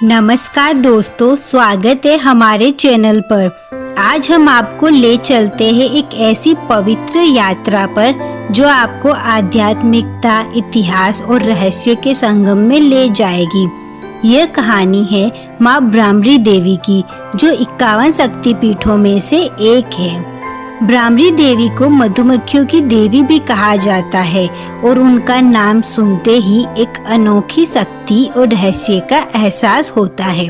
नमस्कार दोस्तों, स्वागत है हमारे चैनल पर। आज हम आपको ले चलते हैं एक ऐसी पवित्र यात्रा पर जो आपको आध्यात्मिकता, इतिहास और रहस्य के संगम में ले जाएगी। यह कहानी है माँ ब्राह्मरी देवी की, जो 51 शक्तिपीठों में से एक है। ब्राह्मरी देवी को मधुमक्खियों की देवी भी कहा जाता है और उनका नाम सुनते ही एक अनोखी शक्ति और रहस्य का एहसास होता है।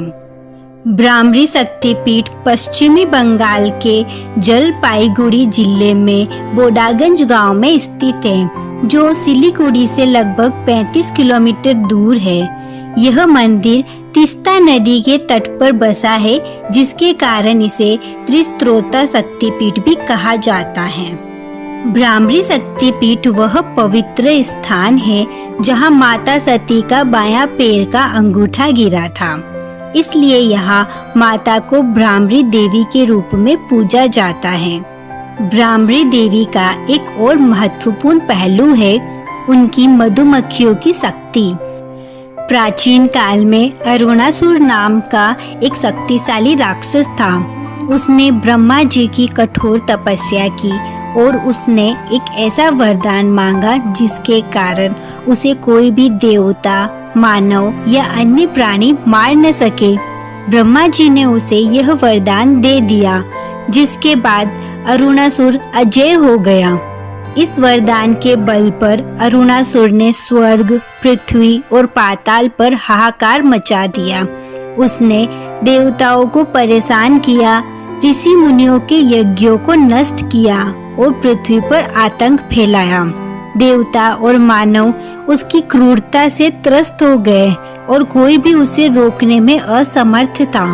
ब्राह्मरी शक्तिपीठ पश्चिमी बंगाल के जलपाईगुड़ी जिले में बोडागंज गांव में स्थित है, जो सिलीगुड़ी से लगभग 35 किलोमीटर दूर है। यह मंदिर तीस्ता नदी के तट पर बसा है, जिसके कारण इसे त्रिस्त्रोता शक्तिपीठ भी कहा जाता है। ब्राह्मरी शक्तिपीठ वह पवित्र स्थान है जहां माता सती का बायां पैर का अंगूठा गिरा था। इसलिए यहाँ माता को ब्राह्मरी देवी के रूप में पूजा जाता है। ब्राह्मरी देवी का एक और महत्वपूर्ण पहलू है उनकी मधुमक्खियों की शक्ति। प्राचीन काल में अरुणासुर नाम का एक शक्तिशाली राक्षस था। उसने ब्रह्मा जी की कठोर तपस्या की और उसने एक ऐसा वरदान मांगा जिसके कारण उसे कोई भी देवता, मानव या अन्य प्राणी मार न सके। ब्रह्मा जी ने उसे यह वरदान दे दिया, जिसके बाद अरुणासुर अजेय हो गया। इस वरदान के बल पर अरुणासुर ने स्वर्ग, पृथ्वी और पाताल पर हाहाकार मचा दिया। उसने देवताओं को परेशान किया, ऋषि मुनियों के यज्ञों को नष्ट किया और पृथ्वी पर आतंक फैलाया। देवता और मानव उसकी क्रूरता से त्रस्त हो गए और कोई भी उसे रोकने में असमर्थ था।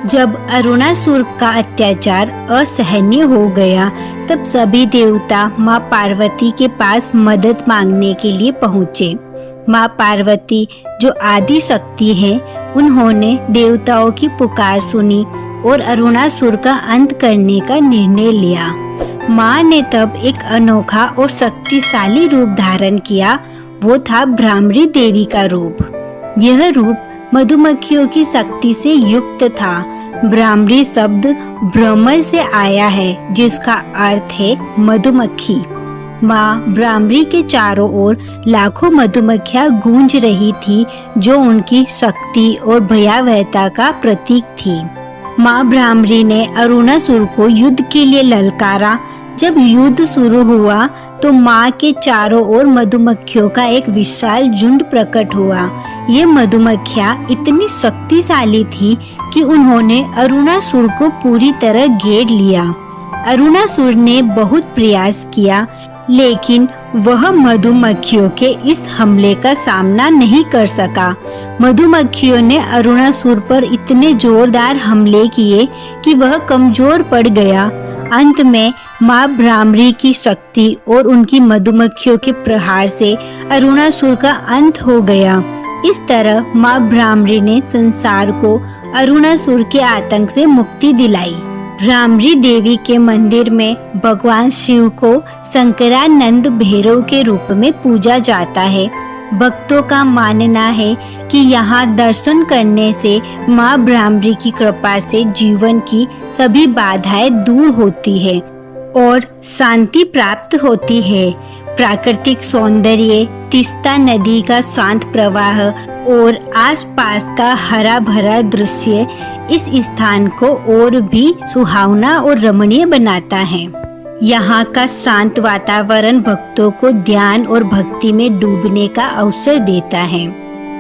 जब अरुणासुर का अत्याचार असहनीय हो गया, तब सभी देवता माँ पार्वती के पास मदद मांगने के लिए पहुँचे। माँ पार्वती, जो आदि शक्ति है, उन्होंने देवताओं की पुकार सुनी और अरुणासुर का अंत करने का निर्णय लिया। माँ ने तब एक अनोखा और शक्तिशाली रूप धारण किया। वो था ब्राह्मरी देवी का रूप। यह रूप मधुमक्खियों की शक्ति से युक्त था। ब्राह्मरी शब्द भ्रमर से आया है, जिसका अर्थ है मधुमक्खी। माँ ब्राह्मरी के चारों ओर लाखों मधुमक्खियां गूंज रही थी, जो उनकी शक्ति और भयावहता का प्रतीक थी। माँ ब्राह्मरी ने अरुणासुर को युद्ध के लिए ललकारा। जब युद्ध शुरू हुआ तो माँ के चारों ओर मधुमक्खियों का एक विशाल झुंड प्रकट हुआ। ये मधुमक्खियाँ इतनी शक्तिशाली थी कि उन्होंने अरुणासुर को पूरी तरह घेर लिया। अरुणासुर ने बहुत प्रयास किया, लेकिन वह मधुमक्खियों के इस हमले का सामना नहीं कर सका। मधुमक्खियों ने अरुणासुर पर इतने जोरदार हमले किए कि वह कमजोर पड़ गया। अंत में माँ ब्राह्मरी की शक्ति और उनकी मधुमक्खियों के प्रहार से अरुणासुर का अंत हो गया। इस तरह माँ ब्राह्मरी ने संसार को अरुणासुर के आतंक से मुक्ति दिलाई। ब्राह्मरी देवी के मंदिर में भगवान शिव को शंकरानंद भैरव के रूप में पूजा जाता है। भक्तों का मानना है कि यहाँ दर्शन करने से माँ ब्राह्मरी की कृपा से जीवन की सभी बाधाएं दूर होती है और शांति प्राप्त होती है। प्राकृतिक सौंदर्य, तीस्ता नदी का शांत प्रवाह और आसपास का हरा भरा दृश्य इस स्थान को और भी सुहावना और रमणीय बनाता है। यहाँ का शांत वातावरण भक्तों को ध्यान और भक्ति में डूबने का अवसर देता है।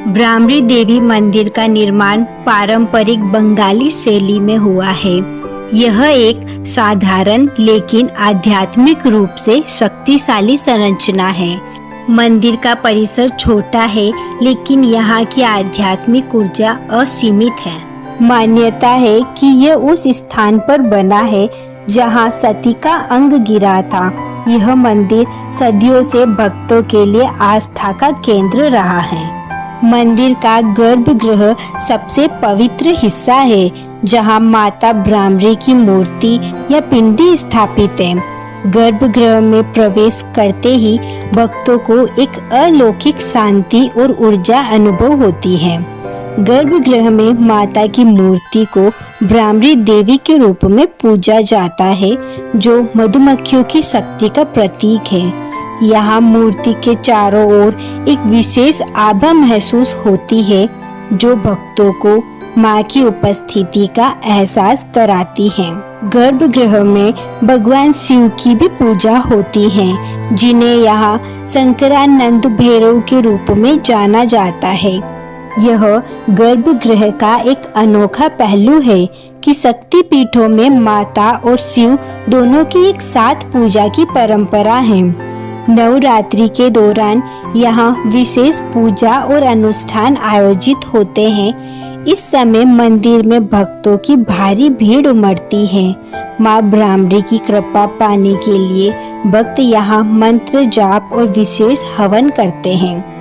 ब्राह्मरी देवी मंदिर का निर्माण पारंपरिक बंगाली शैली में हुआ है। यह एक साधारण लेकिन आध्यात्मिक रूप से शक्तिशाली संरचना है। मंदिर का परिसर छोटा है, लेकिन यहाँ की आध्यात्मिक ऊर्जा असीमित है। मान्यता है कि यह उस स्थान पर बना है जहाँ सती का अंग गिरा था। यह मंदिर सदियों से भक्तों के लिए आस्था का केंद्र रहा है। मंदिर का गर्भगृह सबसे पवित्र हिस्सा है, जहाँ माता ब्राह्मरी की मूर्ति या पिंडी स्थापित है। गर्भगृह में प्रवेश करते ही भक्तों को एक अलौकिक शांति और ऊर्जा अनुभव होती है। गर्भगृह में माता की मूर्ति को भ्रामरी देवी के रूप में पूजा जाता है, जो मधुमक्खियों की शक्ति का प्रतीक है। यहाँ मूर्ति के चारों ओर एक विशेष आभा महसूस होती है, जो भक्तों को माँ की उपस्थिति का एहसास कराती है। गर्भगृह में भगवान शिव की भी पूजा होती है, जिन्हें यहाँ शंकरानंद भैरव के रूप में जाना जाता है। यह गर्भगृह का एक अनोखा पहलू है कि शक्ति पीठों में माता और शिव दोनों की एक साथ पूजा की परंपरा है। नवरात्रि के दौरान यहाँ विशेष पूजा और अनुष्ठान आयोजित होते हैं। इस समय मंदिर में भक्तों की भारी भीड़ उमड़ती है। माँ भ्रामरी की कृपा पाने के लिए भक्त यहाँ मंत्र जाप और विशेष हवन करते हैं।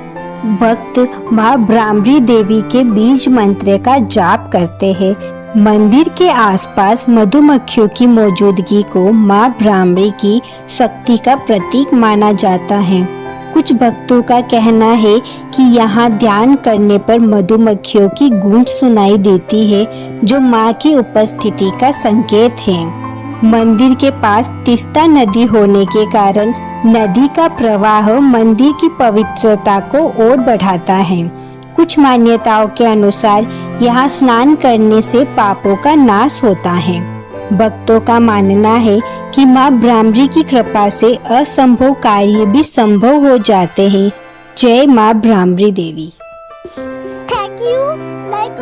भक्त माँ भ्रामरी देवी के बीज मंत्र का जाप करते हैं। मंदिर के आसपास मधुमक्खियों की मौजूदगी को माँ भ्रामरी की शक्ति का प्रतीक माना जाता है। कुछ भक्तों का कहना है कि यहाँ ध्यान करने पर मधुमक्खियों की गूंज सुनाई देती है, जो माँ की उपस्थिति का संकेत है। मंदिर के पास तीस्ता नदी होने के कारण नदी का प्रवाह मंदिर की पवित्रता को और बढ़ाता है। कुछ मान्यताओं के अनुसार यहाँ स्नान करने से पापों का नाश होता है। भक्तों का मानना है कि माँ भ्रामरी की कृपा से असंभव कार्य भी संभव हो जाते हैं। जय माँ भ्रामरी देवी। Thank you. Like